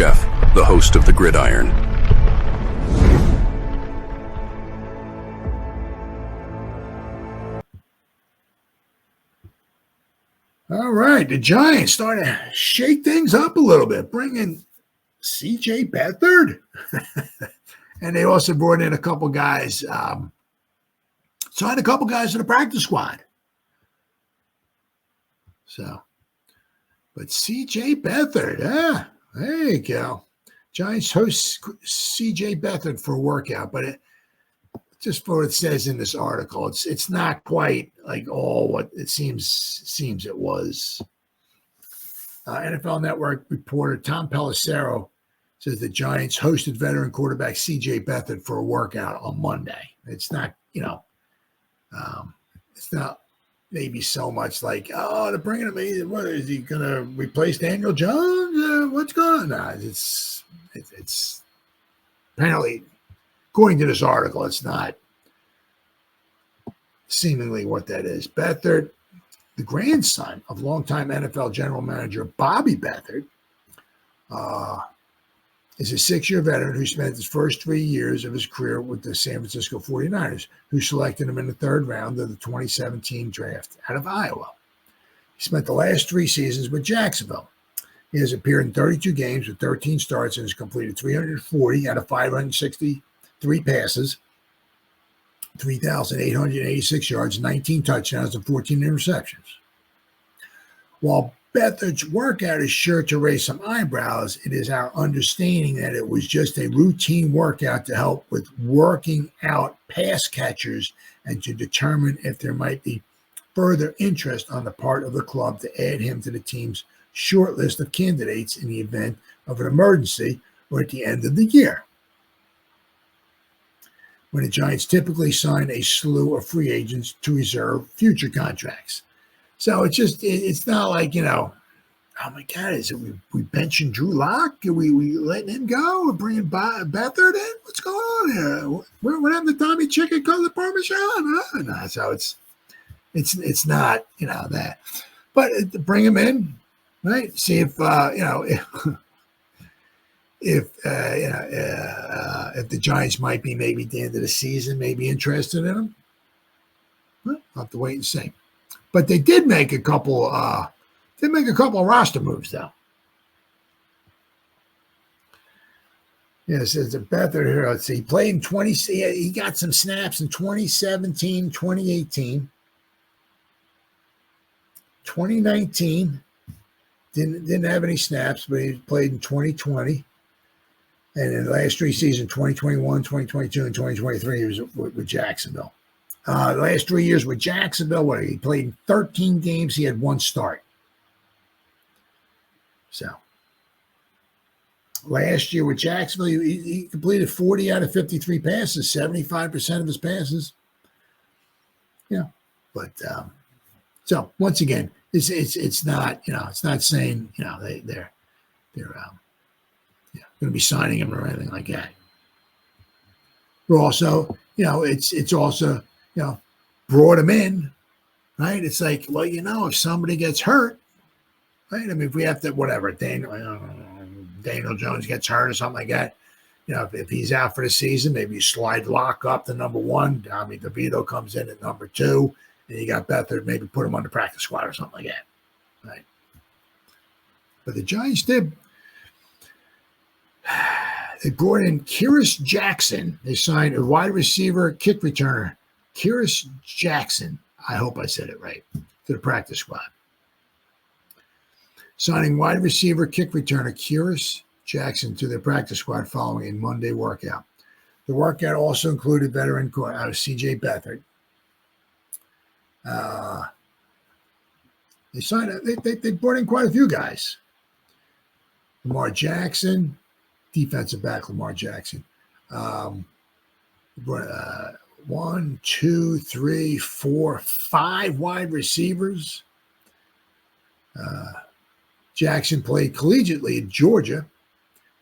Jeff, the host of the Gridiron. All right, the Giants starting to shake things up a little bit, bringing C.J. Beathard. And they also brought in a couple guys, signed a couple guys to the practice squad. So, but C.J. Beathard, there you go. Giants host C.J. Beathard for a workout, but just for what it says in this article, it's not quite like all what it seems it was. NFL Network reporter Tom Pelissero says the Giants hosted veteran quarterback C.J. Beathard for a workout on Monday. It's not, it's not maybe so much like, they're bringing him in. What is he going to replace Daniel Jones? What's going on? No, it's apparently, according to this article, it's not seemingly what that is. Beathard, the grandson of longtime NFL general manager Bobby Beathard, is a 6-year veteran who spent his first 3 years of his career with the San Francisco 49ers, who selected him in the third round of the 2017 draft out of Iowa. He spent the last 3 seasons with Jacksonville. He has appeared in 32 games with 13 starts and has completed 340 out of 563 passes, 3,886 yards, 19 touchdowns, and 14 interceptions. While Beathard's workout is sure to raise some eyebrows, it is our understanding that it was just a routine workout to help with working out pass catchers and to determine if there might be further interest on the part of the club to add him to the team's short list of candidates in the event of an emergency or at the end of the year, when the Giants typically sign a slew of free agents to reserve future contracts. So it's not like, oh my God, is it we benching Drew Lock? Are we letting him go? We're bringing Beathard in? What's going on here? What happened to Tommy Chicken Color Parmesan? No, so it's not, that. But bring him in, right? See if, if the Giants might be maybe at the end of the season, maybe interested in him. Well, I'll have to wait and see. But they did make a couple of roster moves, though. Yeah, it says Beathard here. Let's see. He played in he got some snaps in 2017, 2018. 2019, didn't have any snaps, but he played in 2020. And in the last 3 seasons, 2021, 2022, and 2023, he was with Jacksonville. The last 3 years with Jacksonville, he played in 13 games. He had 1 start. So last year with Jacksonville, he completed 40 out of 53 passes, 75% of his passes. Yeah, but so once again, it's not it's not saying they're going to be signing him or anything like that. We're also it's also brought him in, right? It's like, well, if somebody gets hurt, right? I mean, if we have to, whatever, Daniel Jones gets hurt or something like that, if he's out for the season, maybe you slide Lock up to number 1. Tommy DeVito comes in at number 2, and you got Beathard, maybe put him on the practice squad or something like that, right? But the Giants did. They brought in Kyrus Jackson. They signed a wide receiver, kick returner, Kyrus Jackson. I hope I said it right, to the practice squad. Signing wide receiver, kick returner, Kyrus Jackson to their practice squad following a Monday workout. The workout also included veteran C.J. Beathard. They brought in quite a few guys. Lamar Jackson, defensive back Lamar Jackson. Brought 1, 2, 3, 4, 5 wide receivers. Jackson played collegiately at Georgia.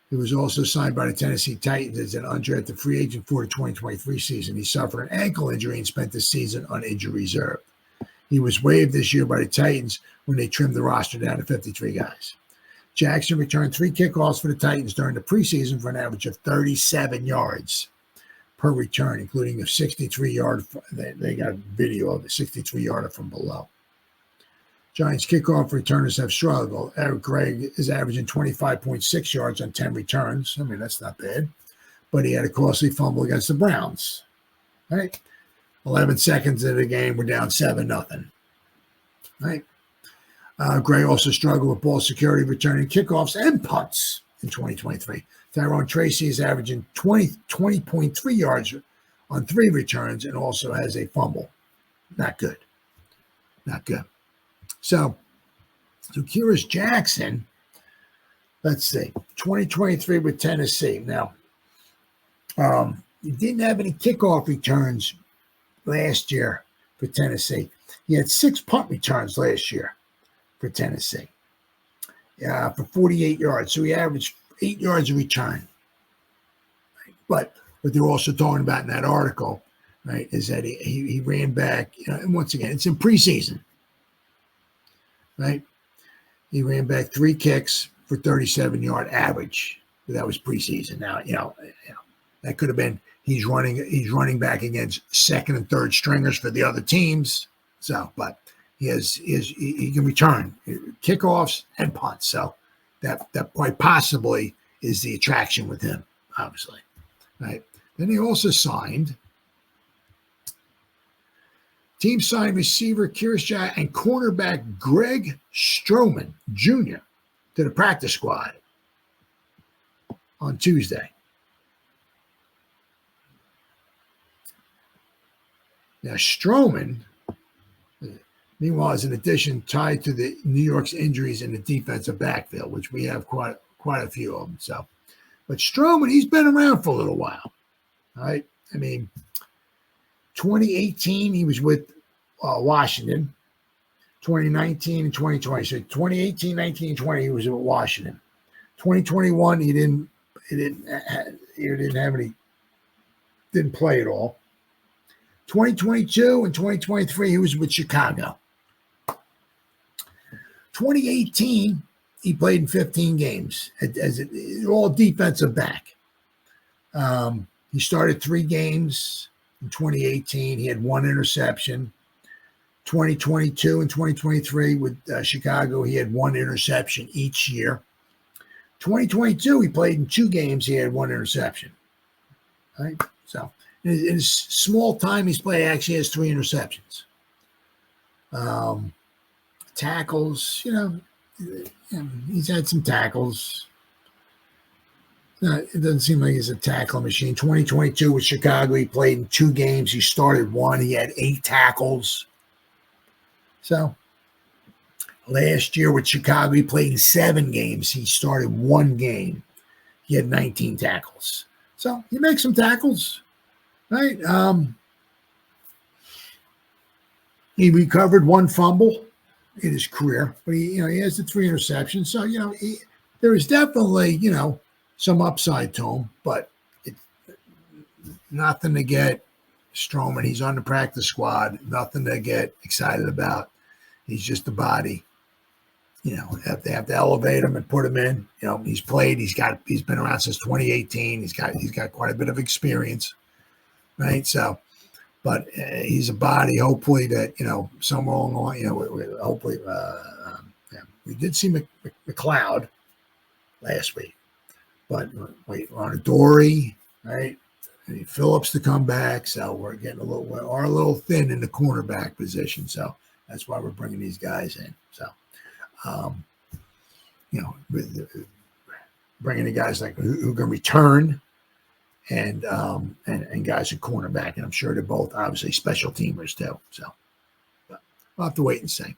He was also signed by the Tennessee Titans as an undrafted free agent for the 2023 season. He suffered an ankle injury and spent the season on injury reserve. He was waived this year by the Titans when they trimmed the roster down to 53 guys. Jackson returned 3 kickoffs for the Titans during the preseason for an average of 37 yards per return, including a 63-yard. They got video of a 63-yarder from below. Giants kickoff returners have struggled. Eric Gregg is averaging 25.6 yards on 10 returns. I mean, that's not bad. But he had a costly fumble against the Browns. Right? 11 seconds into the game, we're down 7-0. Right? Gray also struggled with ball security, returning kickoffs and punts in 2023. Tyrone Tracy is averaging 20.3 yards on 3 returns and also has a fumble. Not good. Not good. So Kyrus Jackson, let's see, 2023 with Tennessee. Now, he didn't have any kickoff returns last year for Tennessee. He had 6 punt returns last year for Tennessee for 48 yards. So he averaged 8 yards a return. But what they're also talking about in that article, right, is that he ran back, and once again, it's in preseason, right? He ran back 3 kicks for 37-yard average. That was preseason. Now, that could have been he's running back against second and third stringers for the other teams. So, but he can return kickoffs and punts. So that quite possibly is the attraction with him, obviously. Right. Then he also signed receiver Kyrus Jackson and cornerback Greg Stroman Jr. to the practice squad on Tuesday. Now, Stroman, meanwhile, is an addition tied to the New York's injuries in the defensive backfield, which we have quite a few of them. So, but Stroman, he's been around for a little while, right? I mean, 2018, he was with Washington. 2019 and 2020. So 2018, 19, and 20, he was with Washington. 2021, he didn't play at all. 2022 and 2023, he was with Chicago. 2018, he played in 15 games as all defensive back. He started 3 games in 2018. He had 1 interception. 2022 and 2023 with Chicago, he had 1 interception each year. 2022, he played in 2 games. He had 1 interception. Right? So in his small time he's played, actually has 3 interceptions. Tackles, he's had some tackles. It doesn't seem like he's a tackle machine. 2022 with Chicago, he played in 2 games. He started 1. He had 8 tackles. So last year with Chicago, he played in 7 games. He started 1 game. He had 19 tackles. So he makes some tackles, right? He recovered 1 fumble in his career, but he has the 3 interceptions. So, there is definitely, some upside to him, but it's nothing to get Stroman. He's on the practice squad. Nothing to get excited about. He's just a body. They have to elevate him and put him in. He's played. He's been around since 2018. He's got quite a bit of experience, right? So, but he's a body. Hopefully that somewhere along the line, hopefully, we did see McLeod last week, but we're on a Dory, right? And Phillips to come back, so we're getting a little thin in the cornerback position. So that's why we're bringing these guys in. So, bringing the guys like who can return and guys at cornerback, and I'm sure they're both obviously special teamers too. So, but we'll have to wait and see.